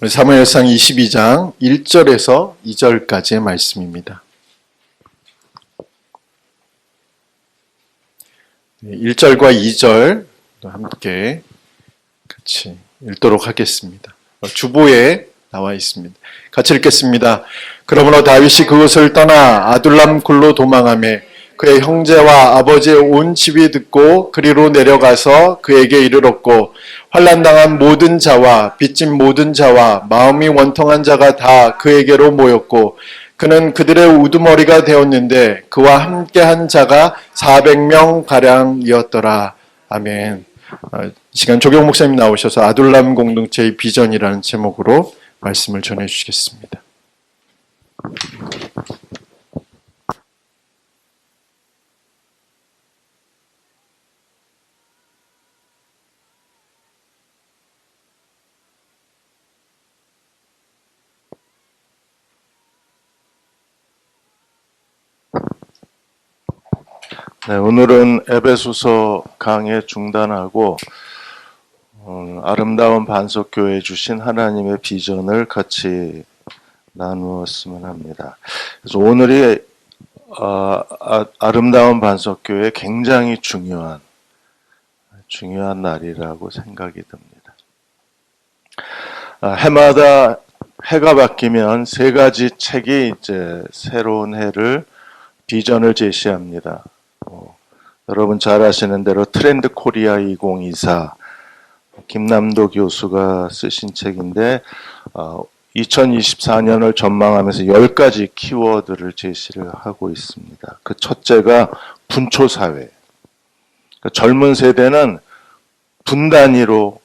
오늘 사무엘상 22장 1절에서 2절까지의 말씀입니다. 1절과 2절 함께 같이 읽도록 하겠습니다. 주보에 나와 있습니다. 같이 읽겠습니다. 그러므로 다윗이 그곳을 떠나 아둘람 굴로 도망하며 그의 형제와 아버지의 온 집이 듣고 그리로 내려가서 그에게 이르렀고 환난당한 모든 자와 빚진 모든 자와 마음이 원통한 자가 다 그에게로 모였고 그는 그들의 우두머리가 되었는데 그와 함께한 자가 400명 가량이었더라. 아멘. 이 시간 조경 목사님 나오셔서 아둘람 공동체의 비전이라는 제목으로 말씀을 전해 주시겠습니다. 네, 오늘은 에베소서 강의 중단하고 아름다운 반석교회 주신 하나님의 비전을 같이 나누었으면 합니다. 그래서 오늘이 아름다운 반석교회 굉장히 중요한 날이라고 생각이 듭니다. 해마다 해가 바뀌면 세 가지 책이 이제 새로운 해를 비전을 제시합니다. 여러분 잘 아시는 대로 트렌드 코리아 2024 김남도 교수가 쓰신 책인데 2024년을 전망하면서 10가지 키워드를 제시를 하고 있습니다. 그 첫째가 분초사회. 그러니까 젊은 세대는 분단위로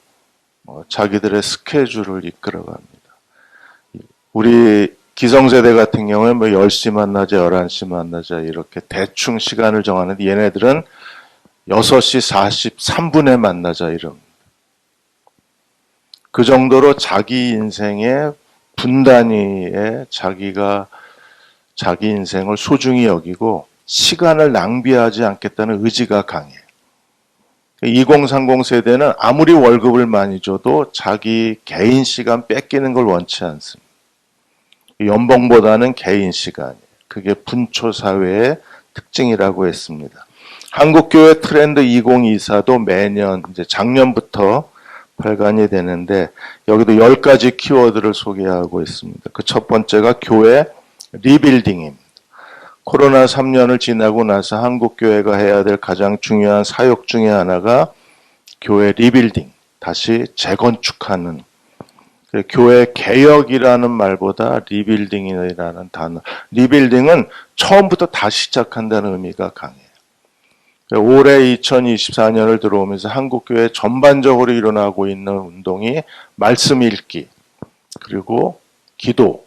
자기들의 스케줄을 이끌어갑니다. 우리 기성세대 같은 경우에 10시 만나자, 11시 만나자 이렇게 대충 시간을 정하는데 얘네들은 6시 43분에 만나자 이럽니다. 그 정도로 자기 인생의 분단위에 자기가 자기 인생을 소중히 여기고 시간을 낭비하지 않겠다는 의지가 강해요. 2030 세대는 아무리 월급을 많이 줘도 자기 개인 시간 뺏기는 걸 원치 않습니다. 연봉보다는 개인 시간이에요. 그게 분초사회의 특징이라고 했습니다. 한국교회 트렌드 2024도 매년 이제 작년부터 발간이 되는데 여기도 10가지 키워드를 소개하고 있습니다. 그 첫 번째가 교회 리빌딩입니다. 코로나 3년을 지나고 나서 한국교회가 해야 될 가장 중요한 사역 중에 하나가 교회 리빌딩, 다시 재건축하는 교회 개혁이라는 말보다 리빌딩이라는 단어. 리빌딩은 처음부터 다시 시작한다는 의미가 강해요. 올해 2024년을 들어오면서 한국교회 전반적으로 일어나고 있는 운동이 말씀 읽기, 그리고 기도,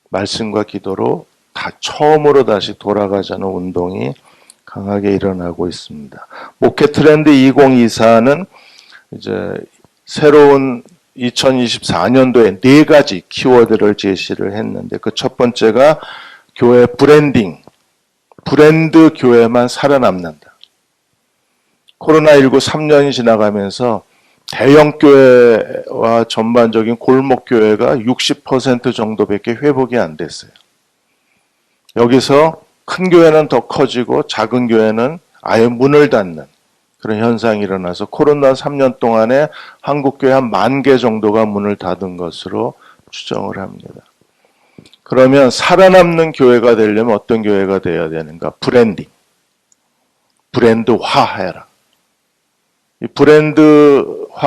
말씀과 기도로 다 처음으로 다시 돌아가자는 운동이 강하게 일어나고 있습니다. 목회 트렌드 2024는 이제 새로운 2024년도에 4가지 키워드를 제시를 했는데 그 첫 번째가 교회 브랜딩, 브랜드 교회만 살아남는다. 코로나19 3년이 지나가면서 대형 교회와 전반적인 골목 교회가 60% 정도밖에 회복이 안 됐어요. 여기서 큰 교회는 더 커지고 작은 교회는 아예 문을 닫는 그런 현상이 일어나서 코로나 3년 동안에 한국교회 한 10,000개 정도가 문을 닫은 것으로 추정을 합니다. 그러면 살아남는 교회가 되려면 어떤 교회가 되어야 되는가? 브랜딩. 브랜드화해라. 이 브랜드화하는데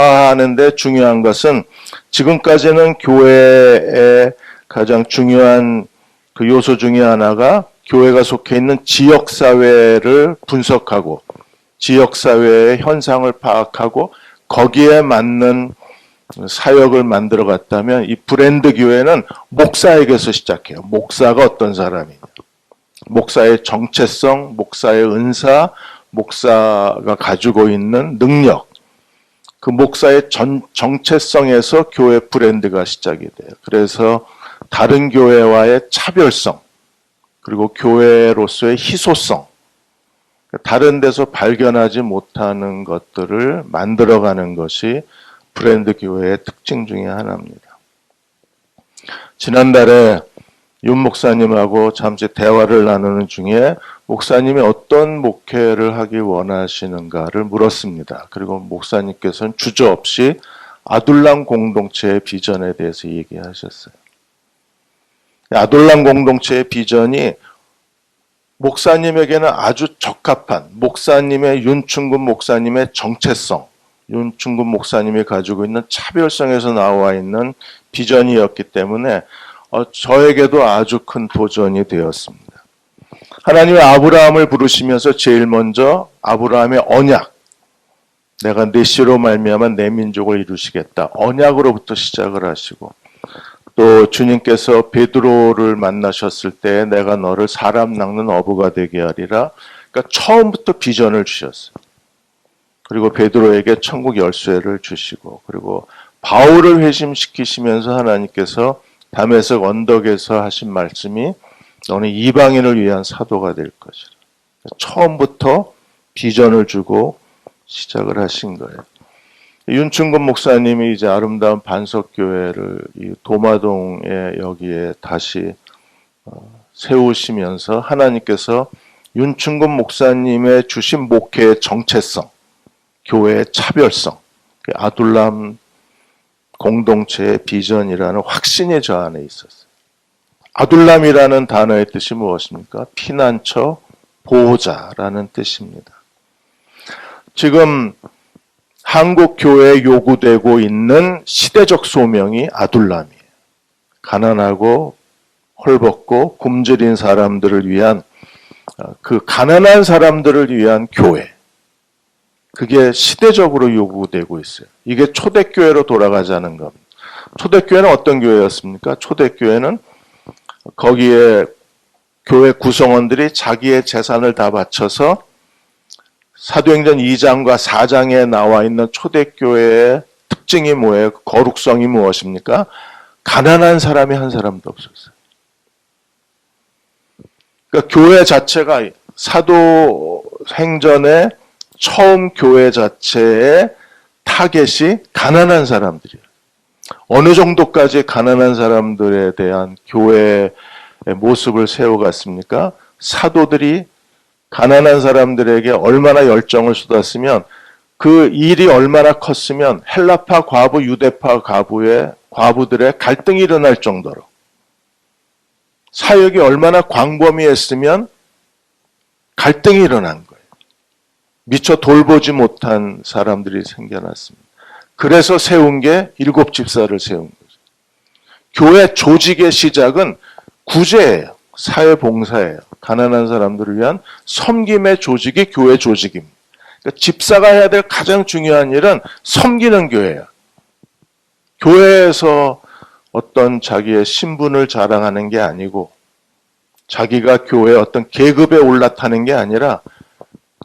중요한 것은 지금까지는 교회의 가장 중요한 그 요소 중에 하나가 교회가 속해 있는 지역사회를 분석하고 지역사회의 현상을 파악하고 거기에 맞는 사역을 만들어 갔다면 이 브랜드 교회는 목사에게서 시작해요. 목사가 어떤 사람이냐. 목사의 정체성, 목사의 은사, 목사가 가지고 있는 능력. 그 목사의 정체성에서 교회 브랜드가 시작이 돼요. 그래서 다른 교회와의 차별성, 그리고 교회로서의 희소성, 다른 데서 발견하지 못하는 것들을 만들어가는 것이 브랜드 교회의 특징 중에 하나입니다. 지난달에 윤 목사님하고 잠시 대화를 나누는 중에 목사님이 어떤 목회를 하기 원하시는가를 물었습니다. 그리고 목사님께서는 주저없이 아둘람 공동체의 비전에 대해서 얘기하셨어요. 아둘람 공동체의 비전이 목사님에게는 아주 적합한 목사님의 윤충근 목사님의 정체성, 윤충근 목사님이 가지고 있는 차별성에서 나와 있는 비전이었기 때문에 저에게도 아주 큰 도전이 되었습니다. 하나님이 아브라함을 부르시면서 제일 먼저 아브라함의 언약, 내가 네 씨로 말미암아 내 민족을 이루시겠다. 언약으로부터 시작을 하시고 또 주님께서 베드로를 만나셨을 때 내가 너를 사람 낚는 어부가 되게 하리라. 그러니까 처음부터 비전을 주셨어요. 그리고 베드로에게 천국 열쇠를 주시고 그리고 바울을 회심시키시면서 하나님께서 다메섹 언덕에서 하신 말씀이 너는 이방인을 위한 사도가 될 것이라. 처음부터 비전을 주고 시작을 하신 거예요. 윤충근 목사님이 이제 아름다운 반석교회를 이 도마동에 여기에 다시 세우시면서 하나님께서 윤충근 목사님의 주신 목회의 정체성, 교회의 차별성, 아둘람 공동체의 비전이라는 확신이 저 안에 있었어요. 아둘람이라는 단어의 뜻이 무엇입니까? 피난처, 보호자라는 뜻입니다. 지금 한국 교회에 요구되고 있는 시대적 소명이 아둘람이에요. 가난하고 헐벗고 굶주린 사람들을 위한 그 가난한 사람들을 위한 교회. 그게 시대적으로 요구되고 있어요. 이게 초대교회로 돌아가자는 겁니다. 초대교회는 어떤 교회였습니까? 초대교회는 거기에 교회 구성원들이 자기의 재산을 다 바쳐서 사도행전 2장과 4장에 나와 있는 초대교회의 특징이 뭐예요? 거룩성이 무엇입니까? 가난한 사람이 한 사람도 없었어요. 그러니까 교회 자체가 사도행전의 처음 교회 자체의 타겟이 가난한 사람들이에요. 어느 정도까지 가난한 사람들에 대한 교회의 모습을 세워갔습니까? 사도들이 가난한 사람들에게 얼마나 열정을 쏟았으면 그 일이 얼마나 컸으면 헬라파 과부, 유대파 과부들의 갈등이 일어날 정도로 사역이 얼마나 광범위했으면 갈등이 일어난 거예요. 미처 돌보지 못한 사람들이 생겨났습니다. 그래서 세운 게 7집사를 세운 거죠. 교회 조직의 시작은 구제예요. 사회봉사예요. 가난한 사람들을 위한 섬김의 조직이 교회 조직입니다. 그러니까 집사가 해야 될 가장 중요한 일은 섬기는 교회예요. 교회에서 어떤 자기의 신분을 자랑하는 게 아니고 자기가 교회의 어떤 계급에 올라타는 게 아니라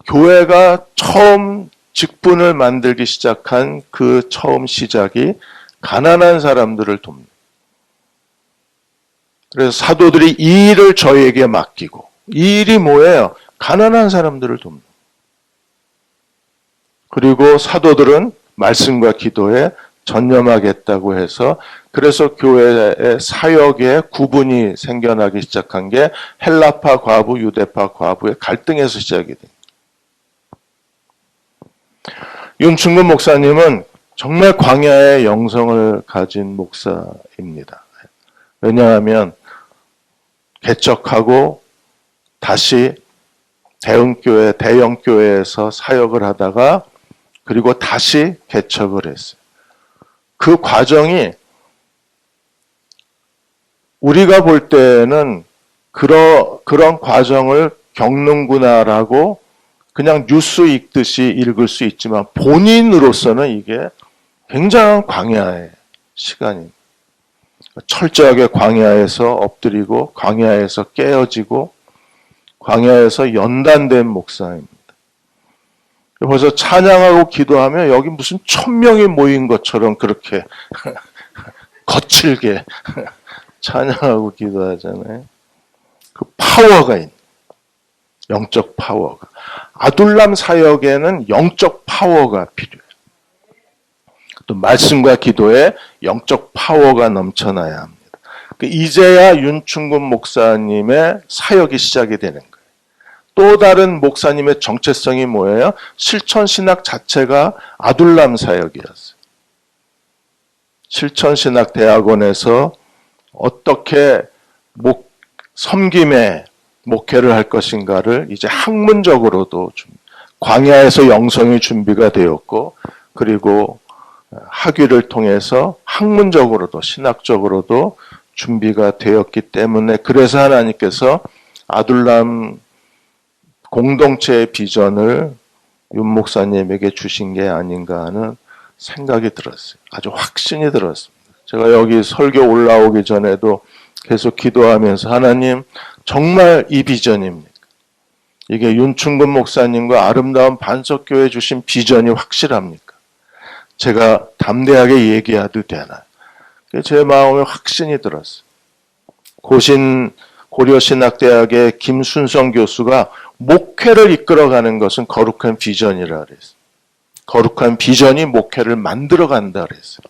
교회가 처음 직분을 만들기 시작한 그 처음 시작이 가난한 사람들을 돕니다. 그래서 사도들이 이 일을 저희에게 맡기고 이 일이 뭐예요? 가난한 사람들을 돕니다. 그리고 사도들은 말씀과 기도에 전념하겠다고 해서 그래서 교회의 사역의 구분이 생겨나기 시작한 게 헬라파 과부, 유대파 과부의 갈등에서 시작이 됩니다. 윤충근 목사님은 정말 광야의 영성을 가진 목사입니다. 왜냐하면 개척하고 다시 대형교회에서 사역을 하다가 그리고 다시 개척을 했어요. 그 과정이 우리가 볼 때는 그런 과정을 겪는구나라고 그냥 뉴스 읽듯이 읽을 수 있지만 본인으로서는 이게 굉장한 광야의 시간입니다. 철저하게 광야에서 엎드리고 광야에서 깨어지고 광야에서 연단된 목사입니다. 벌써 찬양하고 기도하면 여기 무슨 1000명이 모인 것처럼 그렇게 거칠게 찬양하고 기도하잖아요. 그 파워가 있는 영적 파워가. 아둘람 사역에는 영적 파워가 필요해요. 또 말씀과 기도에 영적 파워가 넘쳐나야 합니다. 이제야 윤충근 목사님의 사역이 시작이 되는 거예요. 또 다른 목사님의 정체성이 뭐예요? 실천신학 자체가 아둘람 사역이었어요. 실천신학대학원에서 어떻게 섬김의 목회를 할 것인가를 이제 학문적으로도 광야에서 영성이 준비가 되었고, 그리고 학위를 통해서 학문적으로도 신학적으로도 준비가 되었기 때문에, 그래서 하나님께서 아둘람 공동체의 비전을 윤 목사님에게 주신 게 아닌가 하는 생각이 들었어요. 아주 확신이 들었습니다. 제가 여기 설교 올라오기 전에도 계속 기도하면서, 하나님 정말 이 비전입니까? 이게 윤충근 목사님과 아름다운 반석교회 주신 비전이 확실합니까? 제가 담대하게 얘기해도 되나요? 제 마음에 확신이 들었어요. 고려신학대학의 김순성 교수가 목회를 이끌어가는 것은 거룩한 비전이라 그랬어요. 거룩한 비전이 목회를 만들어간다 그랬어요.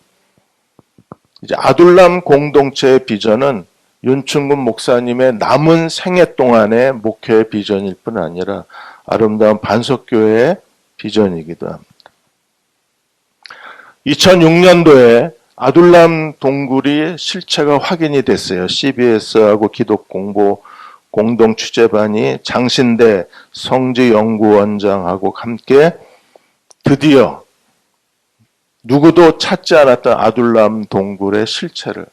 이제 아둘람 공동체의 비전은 윤충근 목사님의 남은 생애 동안의 목회의 비전일 뿐 아니라 아름다운 반석교회의 비전이기도 합니다. 2006년도에 아둘람 동굴이 실체가 확인이 됐어요. CBS하고 기독공보 공동취재반이 장신대 성지연구원장하고 함께 드디어 누구도 찾지 않았던 아둘람 동굴의 실체를,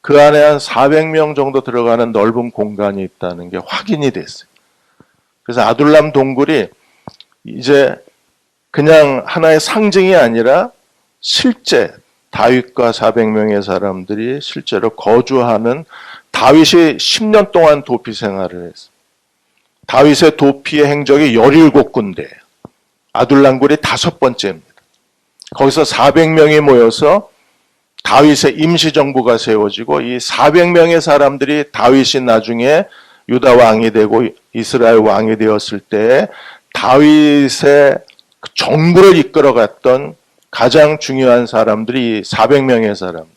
그 안에 한 400명 정도 들어가는 넓은 공간이 있다는 게 확인이 됐어요. 그래서 아둘람 동굴이 이제 그냥 하나의 상징이 아니라 실제 다윗과 400명의 사람들이 실제로 거주하는, 다윗이 10년 동안 도피 생활을 했어요. 다윗의 도피의 행적이 17군데예요. 아둘람굴이 5번째입니다. 거기서 400명이 모여서 다윗의 임시정부가 세워지고, 이 400명의 사람들이 다윗이 나중에 유다 왕이 되고 이스라엘 왕이 되었을 때 다윗의 정부를 이끌어갔던 가장 중요한 사람들이 400명의 사람들.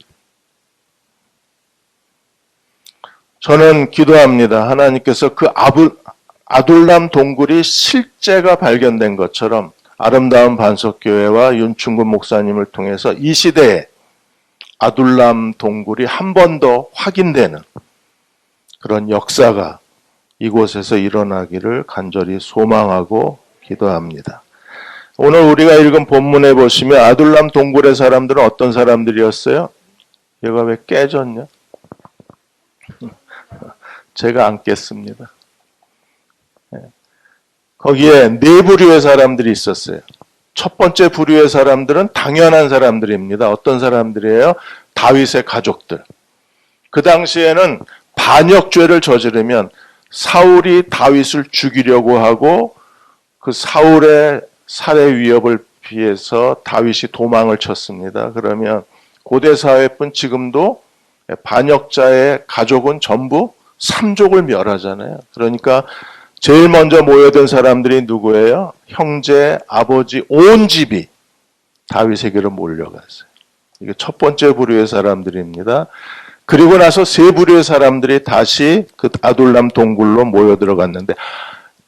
저는 기도합니다. 하나님께서 그 아둘람 동굴이 실제가 발견된 것처럼 아름다운 반석교회와 윤충근 목사님을 통해서 이 시대에 아둘람 동굴이 한 번 더 확인되는 그런 역사가 이곳에서 일어나기를 간절히 소망하고 기도합니다. 오늘 우리가 읽은 본문에 보시면 아둘람 동굴의 사람들은 어떤 사람들이었어요? 얘가 왜 깨졌냐? 제가 안 깼습니다. 거기에 4부류의 사람들이 있었어요. 첫 번째 부류의 사람들은 당연한 사람들입니다. 어떤 사람들이에요? 다윗의 가족들. 그 당시에는 반역죄를 저지르면 사울이 다윗을 죽이려고 하고, 그 사울의 살해 위협을 피해서 다윗이 도망을 쳤습니다. 그러면 고대 사회뿐 지금도 반역자의 가족은 전부 삼족을 멸하잖아요. 그러니까 제일 먼저 모여든 사람들이 누구예요? 형제, 아버지, 온 집이 다윗에게로 몰려갔어요. 이게 첫 번째 부류의 사람들입니다. 그리고 나서 3부류의 사람들이 다시 그 아둘람 동굴로 모여 들어갔는데,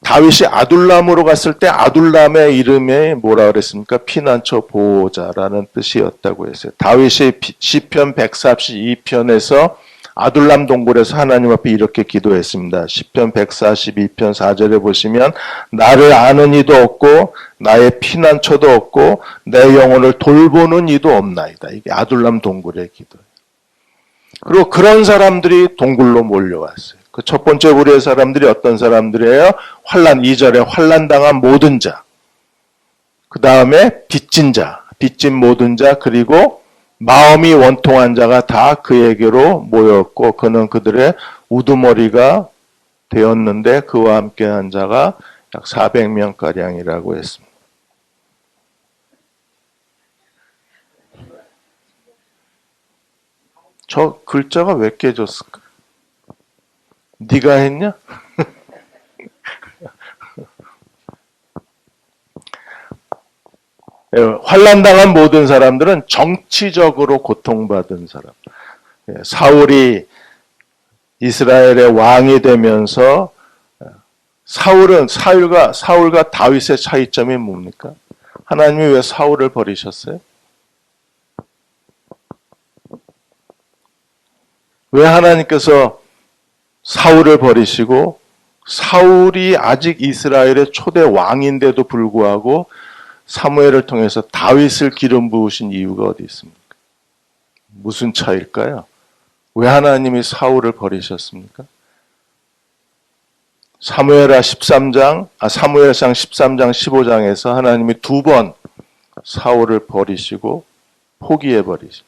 다윗이 아둘람으로 갔을 때 아둘람의 이름이 뭐라 그랬습니까? 피난처 보호자라는 뜻이었다고 했어요. 다윗이 시편 142편에서 아둘람 동굴에서 하나님 앞에 이렇게 기도했습니다. 시편 142편 4절에 보시면, 나를 아는 이도 없고 나의 피난처도 없고 내 영혼을 돌보는 이도 없나이다. 이게 아둘람 동굴의 기도예요. 그리고 그런 사람들이 동굴로 몰려왔어요. 그 첫 번째 부류의 사람들이 어떤 사람들이에요? 2절에 환난당한 모든 자, 그 다음에 빚진 자, 빚진 모든 자, 그리고 마음이 원통한 자가 다 그에게로 모였고, 그는 그들의 우두머리가 되었는데 그와 함께한 자가 약 400명가량이라고 했습니다. 저 글자가 왜 깨졌을까? 네가 했냐? 환난당한 모든 사람들은 정치적으로 고통받은 사람. 사울이 이스라엘의 왕이 되면서 사울과 다윗의 차이점이 뭡니까? 하나님이 왜 사울을 버리셨어요? 왜 하나님께서 사울을 버리시고 사울이 아직 이스라엘의 초대 왕인데도 불구하고 사무엘을 통해서 다윗을 기름 부으신 이유가 어디 있습니까? 무슨 차이일까요? 왜 하나님이 사울을 버리셨습니까? 사무엘상 13장, 15장에서 하나님이 두 번 사울을 버리시고 포기해 버리십니다.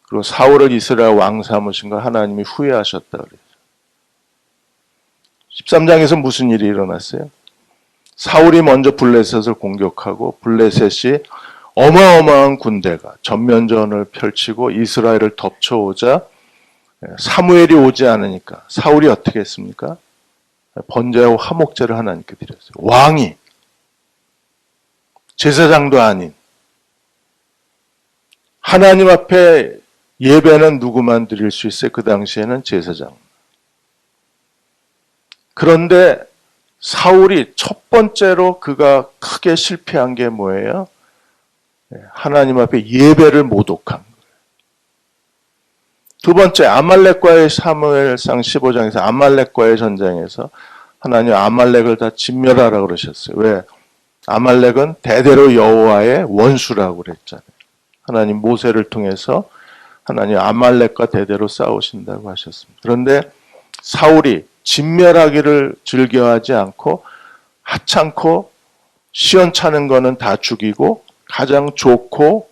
그리고 사울을 이스라엘 왕 삼으신 걸 하나님이 후회하셨다 그래요. 13장에서 무슨 일이 일어났어요? 사울이 먼저 블레셋을 공격하고 블레셋이 어마어마한 군대가 전면전을 펼치고 이스라엘을 덮쳐오자 사무엘이 오지 않으니까 사울이 어떻게 했습니까? 번제하고 화목제를 하나님께 드렸어요. 왕이 제사장도 아닌 하나님 앞에 예배는 누구만 드릴 수 있어요? 그 당시에는 제사장. 그런데 사울이 첫 번째로 그가 크게 실패한 게 뭐예요? 하나님 앞에 예배를 모독한 거예요. 두 번째, 아말렉과의 사무엘상 15장에서 아말렉과의 전쟁에서 하나님 아말렉을 다 진멸하라고 그러셨어요. 왜? 아말렉은 대대로 여호와의 원수라고 그랬잖아요. 하나님 모세를 통해서 하나님 아말렉과 대대로 싸우신다고 하셨습니다. 그런데 사울이 진멸하기를 즐겨하지 않고 하찮고 시원찮은 거는 다 죽이고 가장 좋고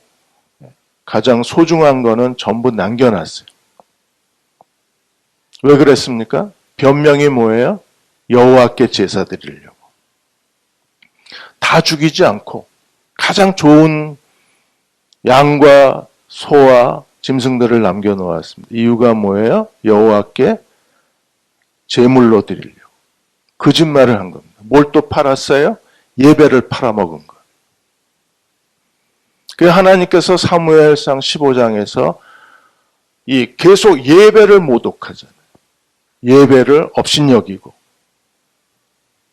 가장 소중한 거는 전부 남겨놨어요. 왜 그랬습니까? 변명이 뭐예요? 여호와께 제사 드리려고. 다 죽이지 않고 가장 좋은 양과 소와 짐승들을 남겨놓았습니다. 이유가 뭐예요? 여호와께 제물로 드리려고. 거짓말을 한 겁니다. 뭘 또 팔았어요? 예배를 팔아먹은 거. 그 하나님께서 사무엘상 15장에서 이 계속 예배를 모독하잖아요. 예배를 업신여기고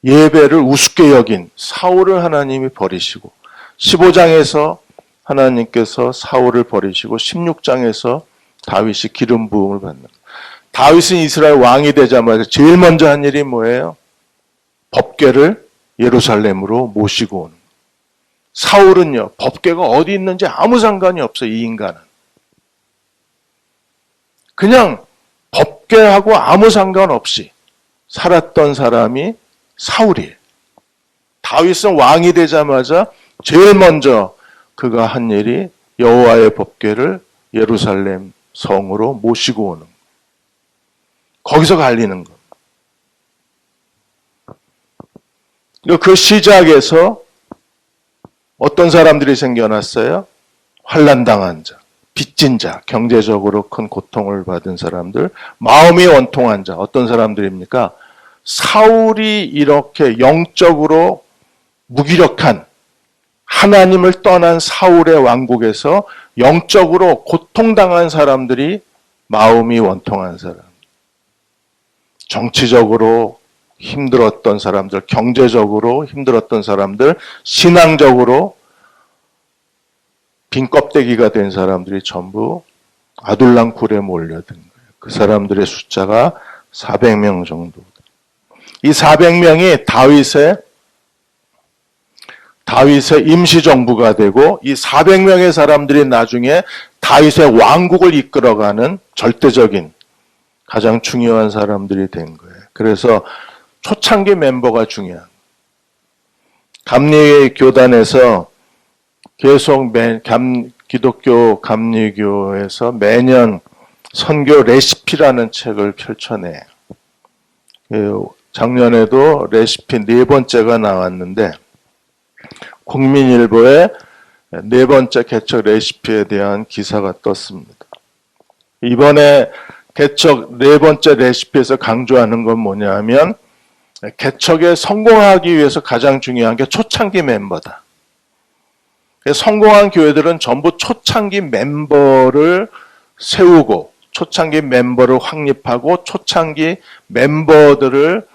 예배를 우습게 여긴 사울을 하나님이 버리시고 15장에서 하나님께서 사울을 버리시고 16장에서 다윗이 기름 부음을 받는 거예요. 다윗은 이스라엘 왕이 되자마자 제일 먼저 한 일이 뭐예요? 법궤를 예루살렘으로 모시고 오는 거예요. 사울은요, 법궤가 어디 있는지 아무 상관이 없어요, 이 인간은. 그냥 법궤하고 아무 상관없이 살았던 사람이 사울이에요. 다윗은 왕이 되자마자 제일 먼저 그가 한 일이 여호와의 법궤를 예루살렘 성으로 모시고 오는 거예요. 거기서 갈리는 겁니다. 그 시작에서 어떤 사람들이 생겨났어요? 환난당한 자, 빚진 자, 경제적으로 큰 고통을 받은 사람들, 마음이 원통한 자, 어떤 사람들입니까? 사울이 이렇게 영적으로 무기력한 하나님을 떠난 사울의 왕국에서 영적으로 고통당한 사람들이 마음이 원통한 사람. 정치적으로 힘들었던 사람들, 경제적으로 힘들었던 사람들, 신앙적으로 빈 껍데기가 된 사람들이 전부 아둘람 굴에 몰려든 거예요. 그 사람들의 숫자가 400명 정도. 이 400명이 다윗의 임시정부가 되고 이 400명의 사람들이 나중에 다윗의 왕국을 이끌어가는 절대적인 가장 중요한 사람들이 된 거예요. 그래서 초창기 멤버가 중요한 감리교단에서 계속 기독교 감리교에서 매년 선교 레시피라는 책을 펼쳐내요. 작년에도 레시피 4번째가 나왔는데 국민일보에 4번째 개척 레시피에 대한 기사가 떴습니다. 이번에 개척 4번째 레시피에서 강조하는 건 뭐냐면 개척에 성공하기 위해서 가장 중요한 게 초창기 멤버다. 성공한 교회들은 전부 초창기 멤버를 세우고 초창기 멤버를 확립하고 초창기 멤버들을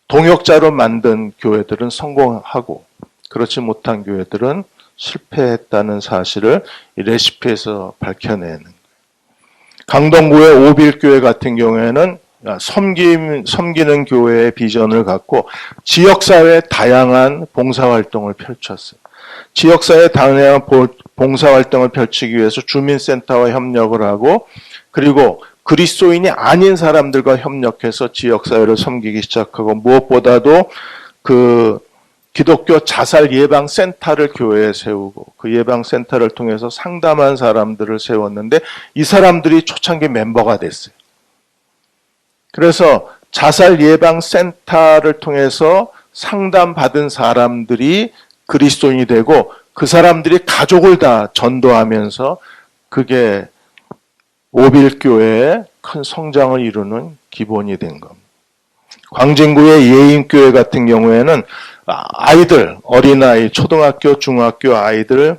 동역자로 만든 교회들은 성공하고 그렇지 못한 교회들은 실패했다는 사실을 이 레시피에서 밝혀내는 거예요. 강동구의 오빌교회 같은 경우에는 섬기는 교회의 비전을 갖고 지역사회에 다양한 봉사활동을 펼쳤어요. 지역사회에 다양한 봉사활동을 펼치기 위해서 주민센터와 협력을 하고 그리고 그리스도인이 아닌 사람들과 협력해서 지역사회를 섬기기 시작하고 무엇보다도 그 기독교 자살 예방센터를 교회에 세우고 그 예방센터를 통해서 상담한 사람들을 세웠는데 이 사람들이 초창기 멤버가 됐어요. 그래서 자살 예방센터를 통해서 상담받은 사람들이 그리스도인이 되고 그 사람들이 가족을 다 전도하면서 그게 오빌교회의 큰 성장을 이루는 기본이 된 겁니다. 광진구의 예인교회 같은 경우에는 아이들, 어린아이, 초등학교, 중학교 아이들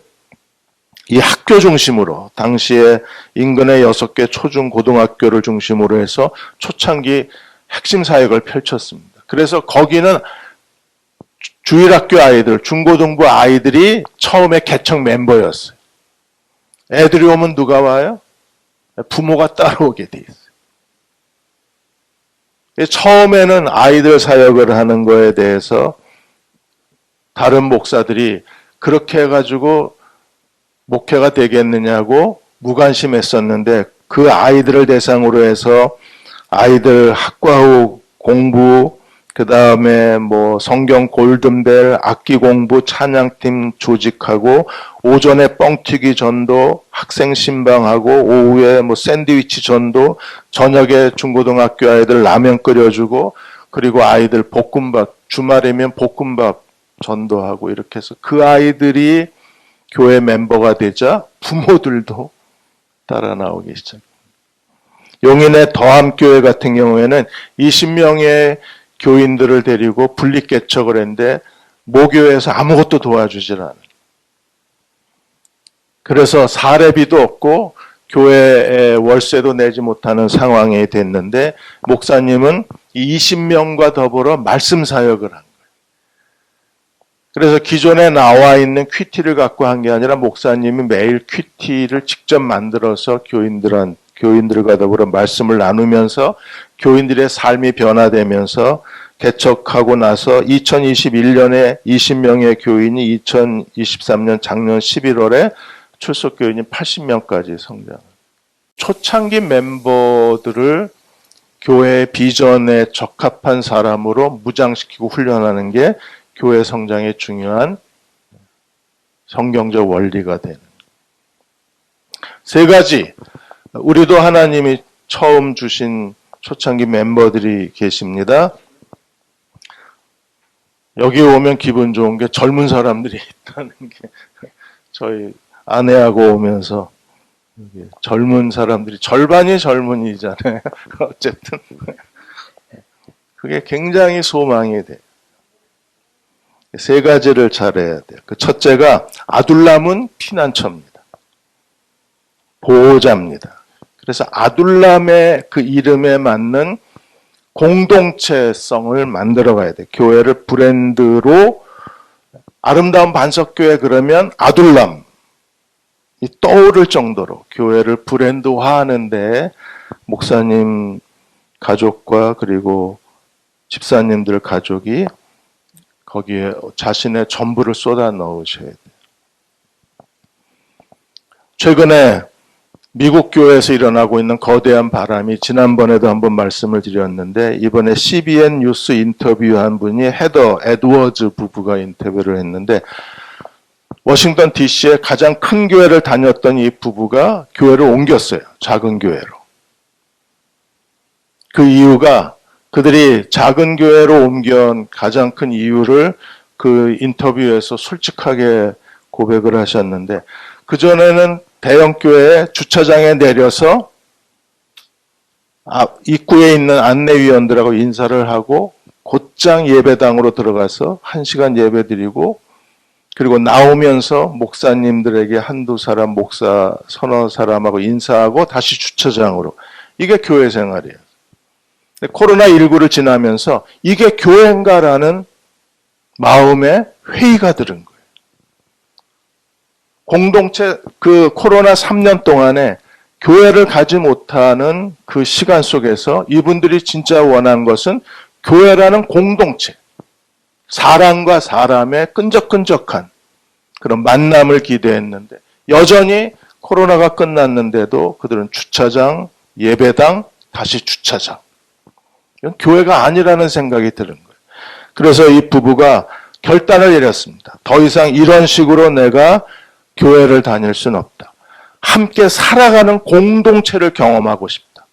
이 학교 중심으로 당시에 인근의 6개 초중 고등학교를 중심으로 해서 초창기 핵심 사역을 펼쳤습니다. 그래서 거기는 주일학교 아이들, 중고등부 아이들이 처음에 개척 멤버였어요. 애들이 오면 누가 와요? 부모가 따라오게 돼 있어요. 처음에는 아이들 사역을 하는 거에 대해서 다른 목사들이 그렇게 해가지고 목회가 되겠느냐고 무관심했었는데 그 아이들을 대상으로 해서 아이들 학과 후 공부, 그 다음에 뭐 성경 골든벨, 악기 공부, 찬양팀 조직하고 오전에 뻥튀기 전도, 학생 신방하고 오후에 뭐 샌드위치 전도, 저녁에 중고등학교 아이들 라면 끓여주고 그리고 아이들 볶음밥, 주말이면 볶음밥 전도하고 이렇게 해서 그 아이들이 교회 멤버가 되자 부모들도 따라 나오기 시작합니다. 용인의 더함교회 같은 경우에는 20명의 교인들을 데리고 분립개척을 했는데 모교에서 아무것도 도와주질 않아요. 그래서 사례비도 없고 교회에 월세도 내지 못하는 상황이 됐는데 목사님은 20명과 더불어 말씀 사역을 한 거예요. 그래서 기존에 나와 있는 큐티를 갖고 한 게 아니라 목사님이 매일 큐티를 직접 만들어서 교인들과 더불어 말씀을 나누면서 교인들의 삶이 변화되면서 개척하고 나서 2021년에 20명의 교인이 2023년 작년 11월에 출석 교인이 80명까지 성장. 초창기 멤버들을 교회의 비전에 적합한 사람으로 무장시키고 훈련하는 게 교회 성장의 중요한 성경적 원리가 되는. 세 가지. 우리도 하나님이 처음 주신 초창기 멤버들이 계십니다. 여기 오면 기분 좋은 게 젊은 사람들이 있다는 게 저희 아내하고 오면서 젊은 사람들이 절반이 젊은이잖아요. 어쨌든 그게 굉장히 소망이 돼요. 세 가지를 잘해야 돼요. 그 첫째가 아둘람은 피난처입니다. 보호자입니다. 그래서 아둘람의 그 이름에 맞는 공동체성을 만들어 가야 돼. 교회를 브랜드로 아름다운 반석교회 그러면 아둘람이 떠오를 정도로 교회를 브랜드화하는데 목사님 가족과 그리고 집사님들 가족이 거기에 자신의 전부를 쏟아 넣으셔야 돼요. 최근에 미국 교회에서 일어나고 있는 거대한 바람이 지난번에도 한번 말씀을 드렸는데 이번에 CBN 뉴스 인터뷰한 분이 헤더 에드워즈 부부가 인터뷰를 했는데 워싱턴 DC의 가장 큰 교회를 다녔던 이 부부가 교회를 옮겼어요. 작은 교회로. 그 이유가 그들이 작은 교회로 옮겨온 가장 큰 이유를 그 인터뷰에서 솔직하게 고백을 하셨는데 그전에는 대형 교회 주차장에 내려서 입구에 있는 안내위원들하고 인사를 하고 곧장 예배당으로 들어가서 1시간 예배 드리고 그리고 나오면서 목사님들에게 한두 사람, 목사 서너 사람하고 인사하고 다시 주차장으로. 이게 교회 생활이에요. 코로나19를 지나면서 이게 교회인가라는 마음에 회의가 들은 거예요. 공동체, 그 코로나 3년 동안에 교회를 가지 못하는 그 시간 속에서 이분들이 진짜 원한 것은 교회라는 공동체, 사람과 사람의 끈적끈적한 그런 만남을 기대했는데 여전히 코로나가 끝났는데도 그들은 주차장, 예배당, 다시 주차장. 이건 교회가 아니라는 생각이 드는 거예요. 그래서 이 부부가 결단을 내렸습니다. 더 이상 이런 식으로 내가 교회를 다닐 수는 없다. 함께 살아가는 공동체를 경험하고 싶다.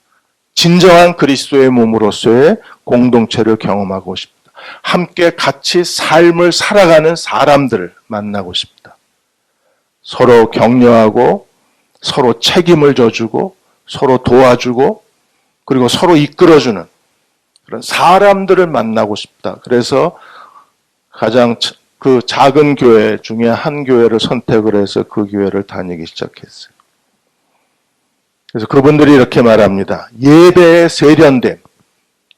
진정한 그리스도의 몸으로서의 공동체를 경험하고 싶다. 함께 같이 삶을 살아가는 사람들을 만나고 싶다. 서로 격려하고 서로 책임을 져주고 서로 도와주고 그리고 서로 이끌어주는 그런 사람들을 만나고 싶다. 그래서 가장 그 작은 교회 중에 한 교회를 선택을 해서 그 교회를 다니기 시작했어요. 그래서 그분들이 이렇게 말합니다. 예배의 세련됨,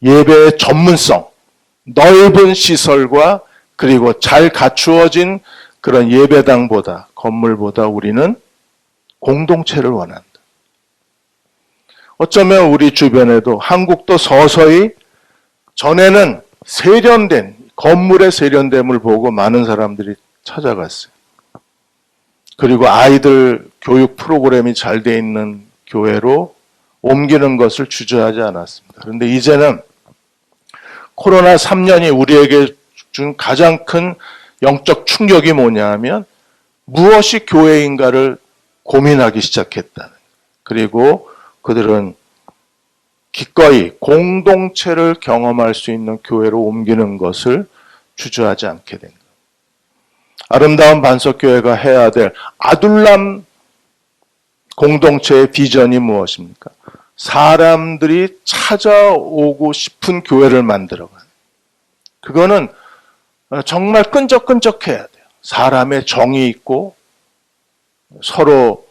예배의 전문성, 넓은 시설과 그리고 잘 갖추어진 그런 예배당보다 건물보다 우리는 공동체를 원한다. 어쩌면 우리 주변에도 한국도 서서히 전에는 세련된 건물의 세련됨을 보고 많은 사람들이 찾아갔어요. 그리고 아이들 교육 프로그램이 잘 돼 있는 교회로 옮기는 것을 주저하지 않았습니다. 그런데 이제는 코로나 3년이 우리에게 준 가장 큰 영적 충격이 뭐냐 하면 무엇이 교회인가를 고민하기 시작했다는. 그리고 그들은 기꺼이 공동체를 경험할 수 있는 교회로 옮기는 것을 주저하지 않게 된 거예요. 아름다운 반석교회가 해야 될 아둘람 공동체의 비전이 무엇입니까? 사람들이 찾아오고 싶은 교회를 만들어가요. 그거는 정말 끈적끈적해야 돼요. 사람의 정이 있고 서로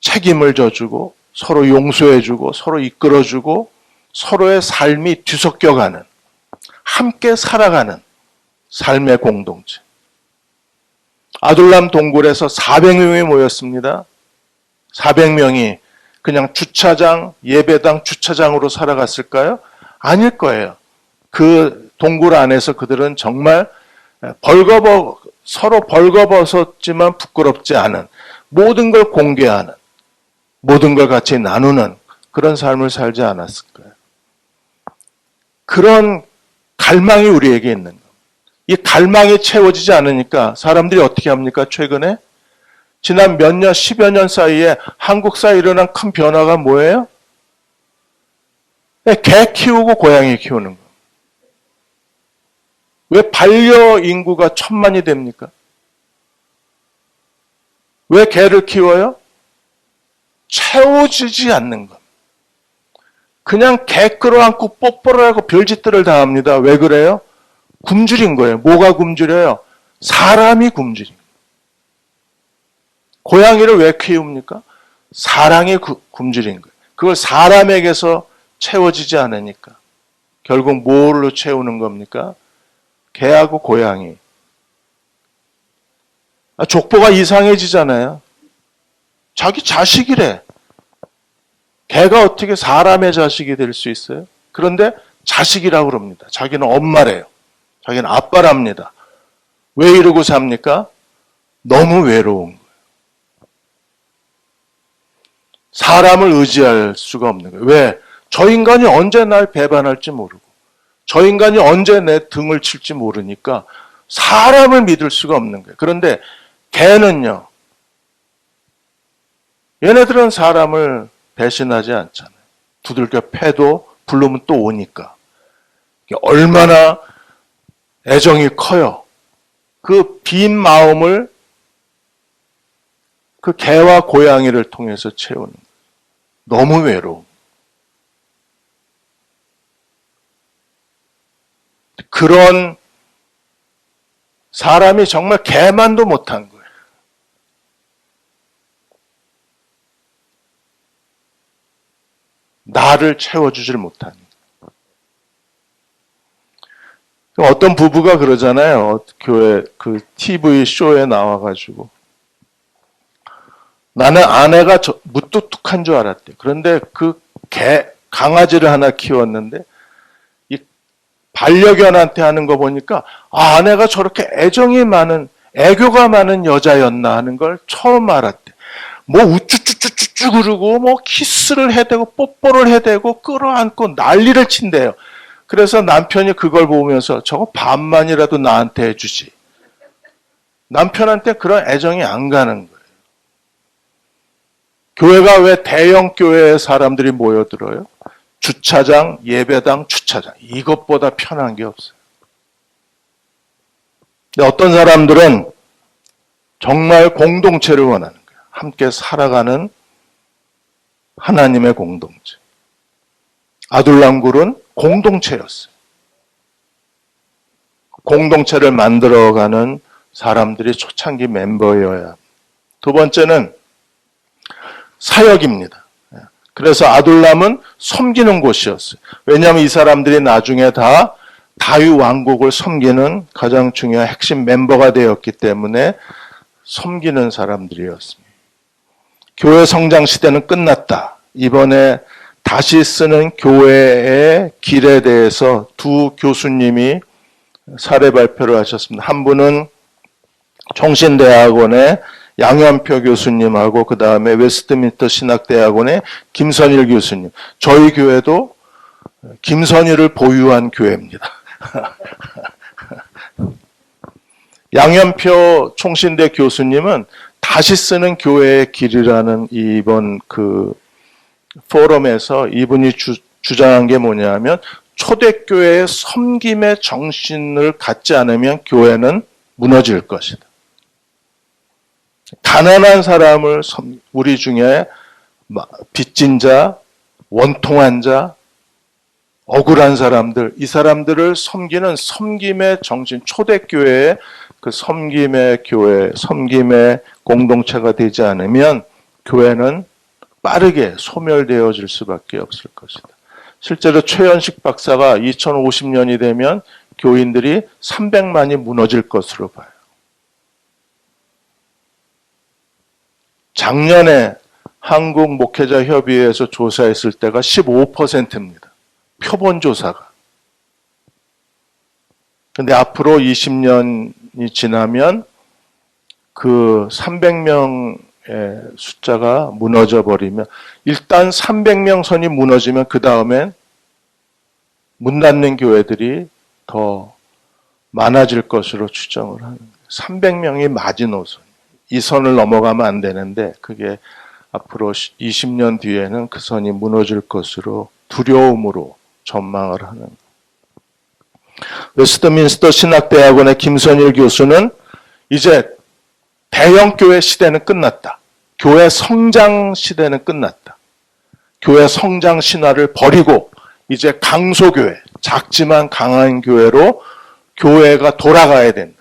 책임을 져주고 서로 용서해주고 서로 이끌어주고 서로의 삶이 뒤섞여가는 함께 살아가는 삶의 공동체. 아둘람 동굴에서 400명이 모였습니다. 400명이 그냥 주차장, 예배당 주차장으로 살아갔을까요? 아닐 거예요. 그 동굴 안에서 그들은 정말 서로 벌거벗었지만 부끄럽지 않은 모든 걸 공개하는 모든 걸 같이 나누는 그런 삶을 살지 않았을 거예요. 그런 갈망이 우리에게 있는 겁니다. 이 갈망이 채워지지 않으니까 사람들이 어떻게 합니까? 최근에 지난 몇 년, 10여 년 사이에 한국 사회에 일어난 큰 변화가 뭐예요? 개 키우고 고양이 키우는 거예요. 왜 반려 인구가 1000만이 됩니까? 왜 개를 키워요? 채워지지 않는 것. 그냥 개 끌어안고 뽀뽀를 하고 별짓들을 다 합니다. 왜 그래요? 굶주린 거예요. 뭐가 굶주려요? 사람이 굶주린 거예요. 고양이를 왜 키웁니까? 사랑이 굶주린 거예요. 그걸 사람에게서 채워지지 않으니까. 결국 뭘로 채우는 겁니까? 개하고 고양이. 족보가 이상해지잖아요. 자기 자식이래. 개가 어떻게 사람의 자식이 될 수 있어요? 그런데 자식이라고 그럽니다. 자기는 엄마래요. 자기는 아빠랍니다. 왜 이러고 삽니까? 너무 외로운 거예요. 사람을 의지할 수가 없는 거예요. 왜? 저 인간이 언제 날 배반할지 모르고 저 인간이 언제 내 등을 칠지 모르니까 사람을 믿을 수가 없는 거예요. 그런데 개는요. 얘네들은 사람을 배신하지 않잖아요. 두들겨 패도 부르면 또 오니까. 얼마나 애정이 커요. 그 빈 마음을 그 개와 고양이를 통해서 채우는 거예요. 너무 외로움. 그런 사람이 정말 개만도 못한 거예요. 나를 채워주질 못하는 거예요. 어떤 부부가 그러잖아요. 교회 그 TV 쇼에 나와가지고 나는 아내가 무뚝뚝한 줄 알았대. 그런데 그 강아지를 하나 키웠는데 이 반려견한테 하는 거 보니까 아내가 저렇게 애교가 많은 여자였나 하는 걸 처음 알았대. 뭐 우쭈쭈쭈쭈쭈 그러고 뭐 키스를 해대고 뽀뽀를 해대고 끌어안고 난리를 친대요. 그래서 남편이 그걸 보면서 저거 반만이라도 나한테 해주지. 남편한테 그런 애정이 안 가는 거예요. 교회가 왜 대형 교회에 사람들이 모여들어요? 주차장, 예배당, 주차장. 이것보다 편한 게 없어요. 근데 어떤 사람들은 정말 공동체를 원하는 거예요. 함께 살아가는 하나님의 공동체. 아둘람굴은 공동체였어요. 공동체를 만들어가는 사람들이 초창기 멤버여야 합니다. 두 번째는 사역입니다. 그래서 아둘람은 섬기는 곳이었어요. 왜냐하면 이 사람들이 나중에 다 다윗 왕국을 섬기는 가장 중요한 핵심 멤버가 되었기 때문에 섬기는 사람들이었습니다. 교회 성장 시대는 끝났다. 이번에 다시 쓰는 교회의 길에 대해서 두 교수님이 사례 발표를 하셨습니다. 한 분은 총신대학원의 양현표 교수님하고 그 다음에 웨스트민스터 신학대학원의 김선일 교수님. 저희 교회도 김선일을 보유한 교회입니다. 양현표 총신대 교수님은 다시 쓰는 교회의 길이라는 이번 그 포럼에서 이분이 주장한 게 뭐냐면 초대교회의 섬김의 정신을 갖지 않으면 교회는 무너질 것이다. 가난한 사람을 우리 중에 빚진 자, 원통한 자, 억울한 사람들, 이 사람들을 섬기는 섬김의 정신, 초대교회의 그 섬김의 교회, 섬김의 공동체가 되지 않으면 교회는 빠르게 소멸되어질 수밖에 없을 것이다. 실제로 최현식 박사가 2050년이 되면 교인들이 300만이 무너질 것으로 봐요. 작년에 한국 목회자 협의회에서 조사했을 때가 15%입니다. 표본 조사가. 근데 앞으로 20년이 지나면 그 300명의 숫자가 무너져 버리면 일단 300명 선이 무너지면 그 다음엔 문 닫는 교회들이 더 많아질 것으로 추정을 하는 거예요. 300명이 마지노선. 이 선을 넘어가면 안 되는데 그게 앞으로 20년 뒤에는 그 선이 무너질 것으로 두려움으로 전망을 하는 거예요. 웨스트민스터 신학대학원의 김선일 교수는 이제 대형교회 시대는 끝났다. 교회 성장 시대는 끝났다. 교회 성장 신화를 버리고 이제 강소교회, 작지만 강한 교회로 교회가 돌아가야 된다.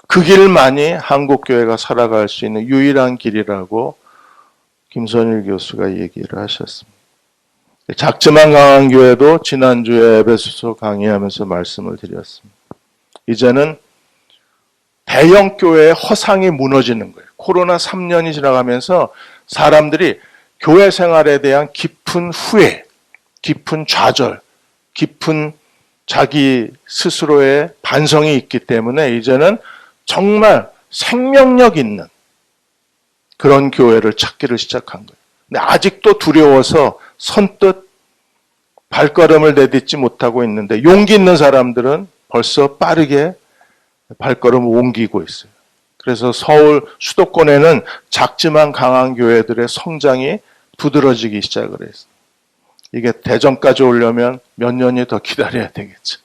그 길만이 한국교회가 살아갈 수 있는 유일한 길이라고 김선일 교수가 얘기를 하셨습니다. 작지만 강한 교회도 지난주에 에베소서 강의하면서 말씀을 드렸습니다. 이제는 대형 교회의 허상이 무너지는 거예요. 코로나 3년이 지나가면서 사람들이 교회 생활에 대한 깊은 후회, 깊은 좌절, 깊은 자기 스스로의 반성이 있기 때문에 이제는 정말 생명력 있는 그런 교회를 찾기를 시작한 거예요. 근데 아직도 두려워서 선뜻 발걸음을 내딛지 못하고 있는데 용기 있는 사람들은 벌써 빠르게 발걸음을 옮기고 있어요. 그래서 서울 수도권에는 작지만 강한 교회들의 성장이 두드러지기 시작을 했어요. 이게 대전까지 오려면 몇 년이 더 기다려야 되겠죠.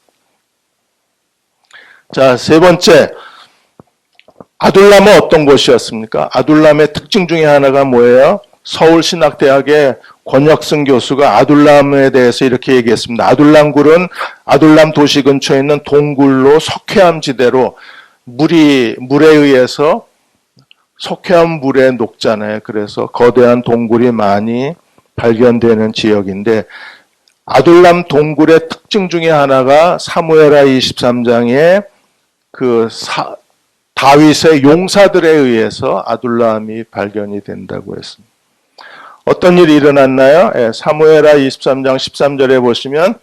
자, 세 번째. 아둘람은 어떤 곳이었습니까? 아둘람의 특징 중에 하나가 뭐예요? 서울신학대학의 권혁승 교수가 아둘람에 대해서 이렇게 얘기했습니다. 아둘람굴은 아둘람 도시 근처에 있는 동굴로 석회암 지대로 물에 의해서 석회암 물에 녹잖아요. 그래서 거대한 동굴이 많이 발견되는 지역인데 아둘람 동굴의 특징 중에 하나가 사무엘하 23장에 다윗의 용사들에 의해서 아둘람이 발견이 된다고 했습니다. 어떤 일이 일어났나요? 사무엘하 23장 13절에 보시면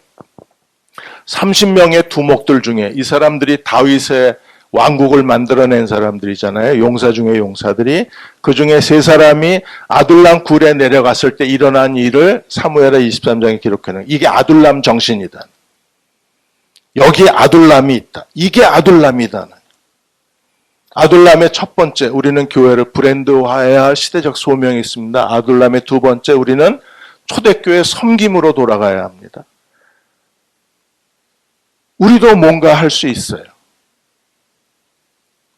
30명의 두목들 중에 이 사람들이 다윗의 왕국을 만들어낸 사람들이잖아요. 용사 중에 용사들이. 그 중에 세 사람이 아둘람 굴에 내려갔을 때 일어난 일을 사무엘하 23장에 기록해놓은 이게 아둘람 정신이다. 여기 아둘람이 있다. 이게 아둘람이다. 아둘람의 첫 번째, 우리는 교회를 브랜드화해야 할 시대적 소명이 있습니다. 아둘람의 두 번째, 우리는 초대교회 섬김으로 돌아가야 합니다. 우리도 뭔가 할 수 있어요.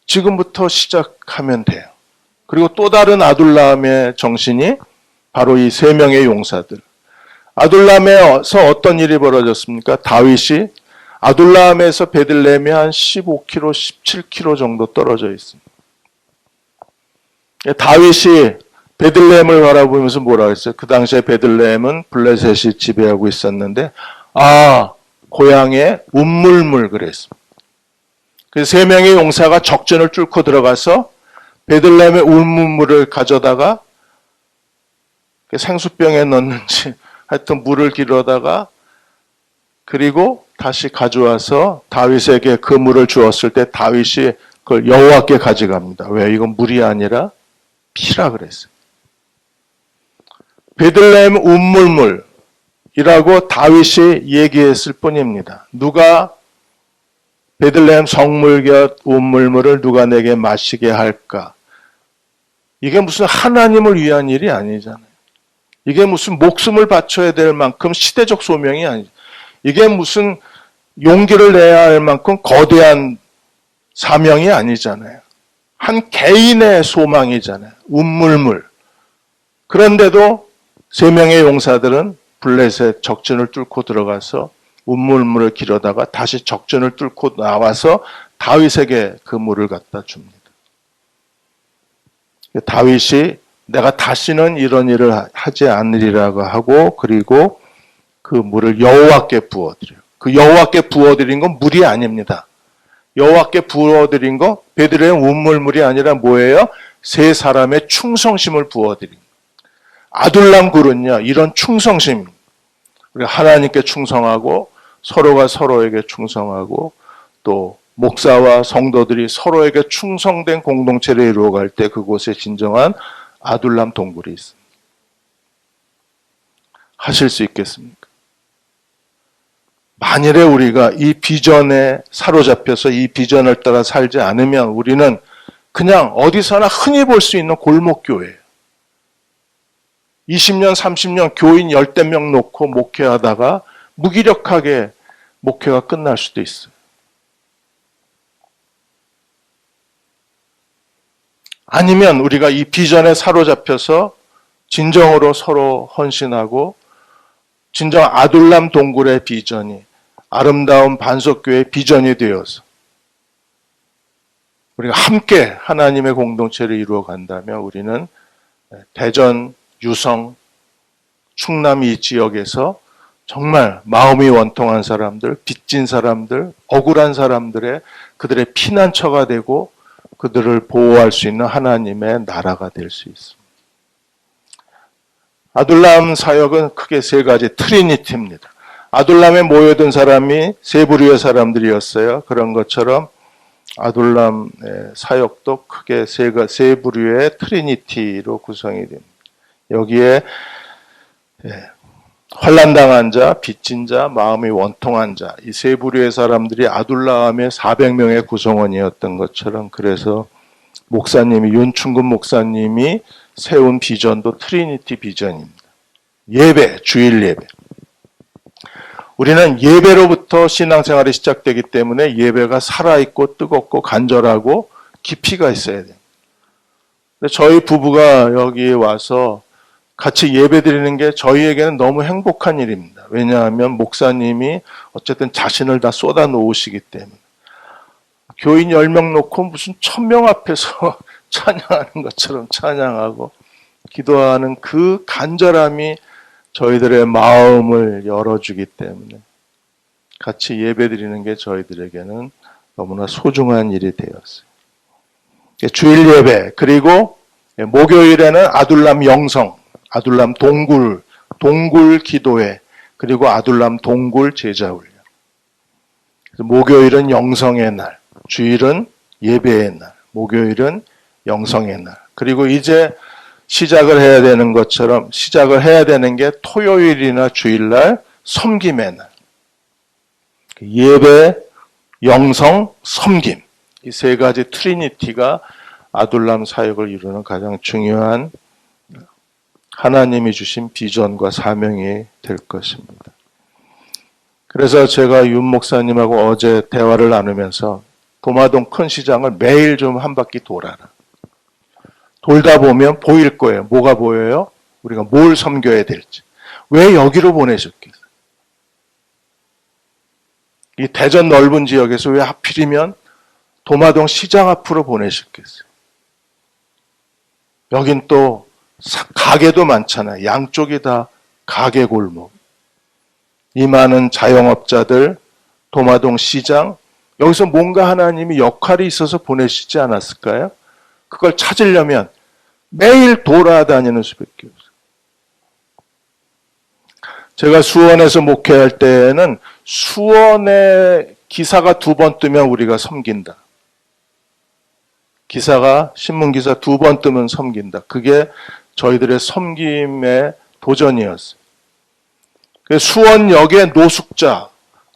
지금부터 시작하면 돼요. 그리고 또 다른 아둘람의 정신이 바로 이 세 명의 용사들. 아둘람에서 어떤 일이 벌어졌습니까? 다윗이 아둘람에서 베들레헴이 한 15km, 17km 정도 떨어져 있습니다. 다윗이 베들레헴을 바라보면서 뭐라 했어요? 그 당시에 베들레헴은 블레셋이 지배하고 있었는데 고향에 운물물 그랬습니다. 그래서 세 명의 용사가 적전을 뚫고 들어가서 베들레헴의 운물물을 가져다가 생수병에 넣는지 하여튼 물을 길어다가 그리고 다시 가져와서 다윗에게 그 물을 주었을 때 다윗이 그걸 여호와께 가져갑니다. 왜? 이건 물이 아니라 피라 그랬어요. 베들레헴 운물물이라고 다윗이 얘기했을 뿐입니다. 누가 베들레헴 성물곁 운물물을 누가 내게 마시게 할까? 이게 무슨 하나님을 위한 일이 아니잖아요. 이게 무슨 목숨을 바쳐야 될 만큼 시대적 소명이 아니죠. 이게 무슨 용기를 내야 할 만큼 거대한 사명이 아니잖아요. 한 개인의 소망이잖아요. 운물물. 그런데도 세 명의 용사들은 블레셋 적전을 뚫고 들어가서 운물물을 길어다가 다시 적전을 뚫고 나와서 다윗에게 그 물을 갖다 줍니다. 다윗이 내가 다시는 이런 일을 하지 않으리라고 하고 그리고 그 물을 여호와께 부어드려요. 그 여호와께 부어드린 건 물이 아닙니다. 여호와께 부어드린 거 베들레헴 운물물이 아니라 뭐예요? 세 사람의 충성심을 부어드린 거예요. 아둘람 굴은요 이런 충성심, 우리가 하나님께 충성하고 서로가 서로에게 충성하고 또 목사와 성도들이 서로에게 충성된 공동체를 이루어갈 때 그곳에 진정한 아둘람 동굴이 있습니다. 하실 수 있겠습니까? 만일에 우리가 이 비전에 사로잡혀서 이 비전을 따라 살지 않으면 우리는 그냥 어디서나 흔히 볼 수 있는 골목교회예요. 20년, 30년 교인 10대 명 놓고 목회하다가 무기력하게 목회가 끝날 수도 있어요. 아니면 우리가 이 비전에 사로잡혀서 진정으로 서로 헌신하고 진정 아둘람 동굴의 비전이 아름다운 반석교회의 비전이 되어서 우리가 함께 하나님의 공동체를 이루어 간다면 우리는 대전, 유성, 충남 이 지역에서 정말 마음이 원통한 사람들, 빚진 사람들, 억울한 사람들의 그들의 피난처가 되고 그들을 보호할 수 있는 하나님의 나라가 될 수 있습니다. 아둘람 사역은 크게 세 가지 트리니티입니다. 아둘람에 모여든 사람이 세 부류의 사람들이었어요. 그런 것처럼 아둘람 사역도 크게 세 부류의 트리니티로 구성이 됩니다. 여기에 환난당한 자, 빚진 자, 마음이 원통한 자, 이 세 부류의 사람들이 아둘람의 400명의 구성원이었던 것처럼 그래서 목사님이 윤충근 목사님이 세운 비전도 트리니티 비전입니다. 예배, 주일 예배. 우리는 예배로부터 신앙생활이 시작되기 때문에 예배가 살아있고 뜨겁고 간절하고 깊이가 있어야 돼요. 저희 부부가 여기 와서 같이 예배 드리는 게 저희에게는 너무 행복한 일입니다. 왜냐하면 목사님이 어쨌든 자신을 다 쏟아 놓으시기 때문에 교인 10명 놓고 무슨 1000명 앞에서 찬양하는 것처럼 찬양하고 기도하는 그 간절함이 저희들의 마음을 열어주기 때문에 같이 예배드리는 게 저희들에게는 너무나 소중한 일이 되었어요. 주일 예배, 그리고 목요일에는 아둘람 영성, 아둘람 동굴 기도회, 그리고 아둘람 동굴 제자훈련. 목요일은 영성의 날, 주일은 예배의 날, 목요일은 영성의 날. 그리고 이제 시작을 해야 되는 것처럼 시작을 해야 되는 게 토요일이나 주일날 섬김의 날. 예배, 영성, 섬김. 이 세 가지 트리니티가 아둘람 사역을 이루는 가장 중요한 하나님이 주신 비전과 사명이 될 것입니다. 그래서 제가 윤 목사님하고 어제 대화를 나누면서 도마동 큰 시장을 매일 좀 한 바퀴 돌아라. 돌다 보면 보일 거예요. 뭐가 보여요? 우리가 뭘 섬겨야 될지. 왜 여기로 보내셨겠어요? 이 대전 넓은 지역에서 왜 하필이면 도마동 시장 앞으로 보내셨겠어요? 여긴 또 가게도 많잖아요. 양쪽이 다 가게 골목. 이 많은 자영업자들, 도마동 시장, 여기서 뭔가 하나님이 역할이 있어서 보내시지 않았을까요? 그걸 찾으려면 매일 돌아다니는 수밖에 없어요. 제가 수원에서 목회할 때에는 수원에 기사가 2번 뜨면 우리가 섬긴다. 기사가, 신문기사 2번 뜨면 섬긴다. 그게 저희들의 섬김의 도전이었어요. 수원역에 노숙자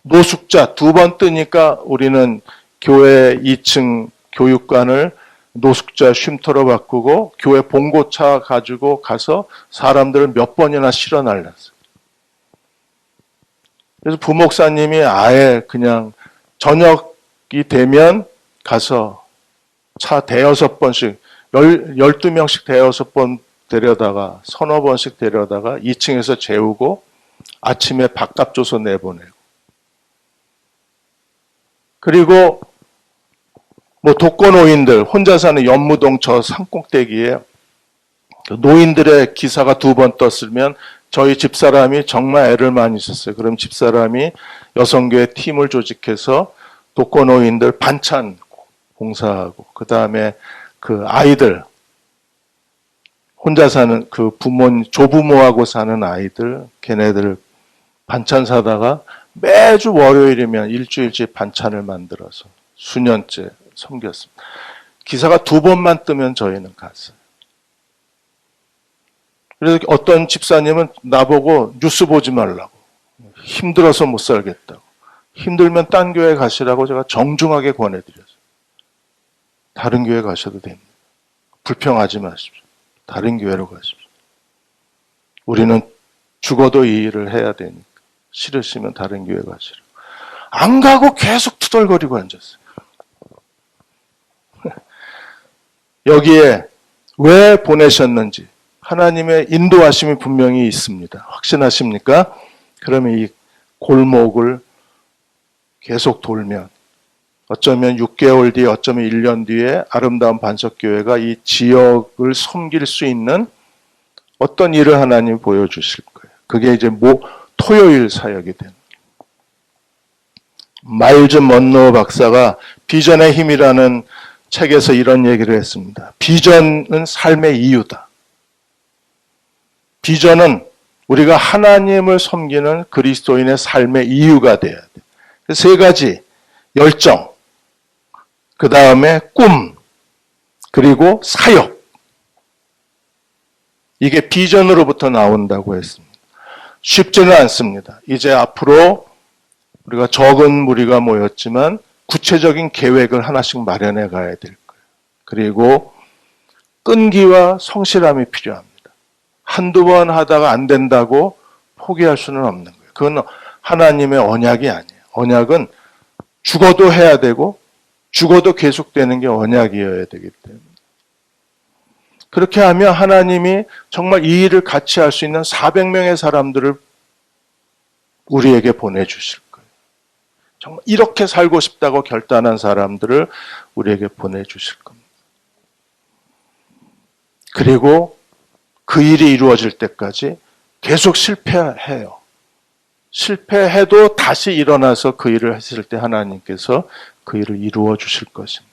2번 뜨니까 우리는 교회 2층 교육관을 노숙자 쉼터로 바꾸고 교회 봉고차 가지고 가서 사람들을 몇 번이나 실어 날렸어요. 그래서 부목사님이 아예 그냥 저녁이 되면 가서 차 대여섯 번씩 12명씩 대여섯 번 데려다가 서너 번씩 데려다가 2층에서 재우고 아침에 밥값 줘서 내보내고, 그리고 뭐 독거노인들 혼자 사는 연무동 저 산꼭대기에 노인들의 기사가 2번 떴으면 저희 집사람이 정말 애를 많이 썼어요. 그럼 집사람이 여성교회 팀을 조직해서 독거노인들 반찬 봉사하고, 그 다음에 그 아이들 혼자 사는 그 조부모하고 사는 아이들, 걔네들 반찬 사다가 매주 월요일이면 일주일치 반찬을 만들어서 수년째 섬겼습니다. 기사가 2번만 뜨면 저희는 갔어요. 그래서 어떤 집사님은 나보고 뉴스 보지 말라고, 힘들어서 못 살겠다고, 힘들면 딴 교회 가시라고 제가 정중하게 권해드렸어요. 다른 교회 가셔도 됩니다. 불평하지 마십시오. 다른 교회로 가십시오. 우리는 죽어도 이 일을 해야 되니까 싫으시면 다른 교회 가시라고. 안 가고 계속 투덜거리고 앉았어요. 여기에 왜 보내셨는지 하나님의 인도하심이 분명히 있습니다. 확신하십니까? 그러면 이 골목을 계속 돌면 어쩌면 6개월 뒤에, 어쩌면 1년 뒤에 아름다운 반석교회가 이 지역을 섬길 수 있는 어떤 일을 하나님이 보여주실 거예요. 그게 이제 토요일 사역이 되는 거예요. 마일즈 먼로 박사가 비전의 힘이라는 책에서 이런 얘기를 했습니다. 비전은 삶의 이유다. 비전은 우리가 하나님을 섬기는 그리스도인의 삶의 이유가 돼야 돼. 3가지, 열정, 그 다음에 꿈, 그리고 사역. 이게 비전으로부터 나온다고 했습니다. 쉽지는 않습니다. 이제 앞으로 우리가 적은 무리가 모였지만 구체적인 계획을 하나씩 마련해 가야 될 거예요. 그리고 끈기와 성실함이 필요합니다. 한두 번 하다가 안 된다고 포기할 수는 없는 거예요. 그건 하나님의 언약이 아니에요. 언약은 죽어도 해야 되고 죽어도 계속되는 게 언약이어야 되기 때문에. 그렇게 하면 하나님이 정말 이 일을 같이 할 수 있는 400명의 사람들을 우리에게 보내주실 거예요. 정말 이렇게 살고 싶다고 결단한 사람들을 우리에게 보내주실 겁니다. 그리고 그 일이 이루어질 때까지 계속 실패해요. 실패해도 다시 일어나서 그 일을 했을 때 하나님께서 그 일을 이루어 주실 것입니다.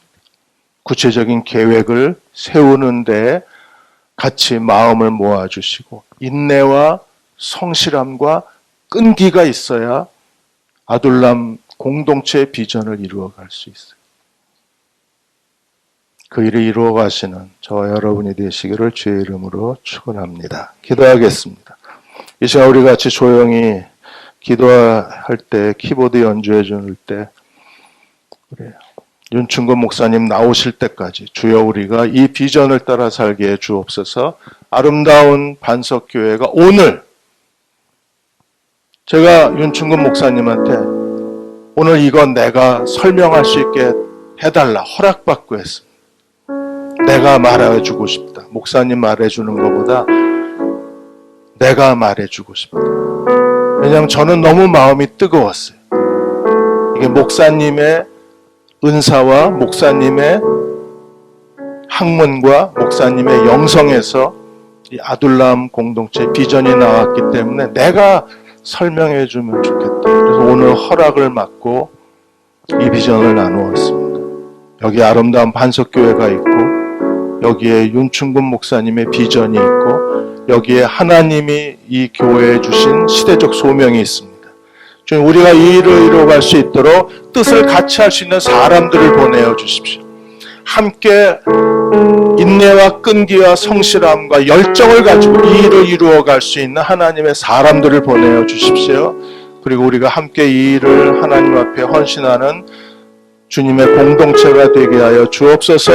구체적인 계획을 세우는데 같이 마음을 모아주시고 인내와 성실함과 끈기가 있어야 아둘람 공동체의 비전을 이루어갈 수 있어요. 그 일을 이루어 가시는 저와 여러분이 되시기를 주의 이름으로 축원합니다. 기도하겠습니다. 이 시간 우리 같이 조용히 기도할 때 키보드 연주해 줄 때 우리 윤충곤 목사님 나오실 때까지 주여 우리가 이 비전을 따라 살게 해 주옵소서. 아름다운 반석교회가 오늘 제가 윤충곤 목사님한테 오늘 이건 내가 설명할 수 있게 해달라 허락받고 했습니다. 내가 말해주고 싶다. 목사님 말해주는 것보다 내가 말해주고 싶다. 왜냐하면 저는 너무 마음이 뜨거웠어요. 이게 목사님의 은사와 목사님의 학문과 목사님의 영성에서 이 아둘람 공동체 비전이 나왔기 때문에 내가 설명해 주면 좋겠다. 그래서 오늘 허락을 받고 이 비전을 나누었습니다. 여기 아름다운 반석교회가 있고 여기에 윤충곤 목사님의 비전이 있고 여기에 하나님이 이 교회에 주신 시대적 소명이 있습니다. 주님, 우리가 이 일을 이루어갈 수 있도록 뜻을 같이 할 수 있는 사람들을 보내어 주십시오. 함께 인내와 끈기와 성실함과 열정을 가지고 이 일을 이루어갈 수 있는 하나님의 사람들을 보내어 주십시오. 그리고 우리가 함께 이 일을 하나님 앞에 헌신하는 주님의 공동체가 되게 하여 주옵소서.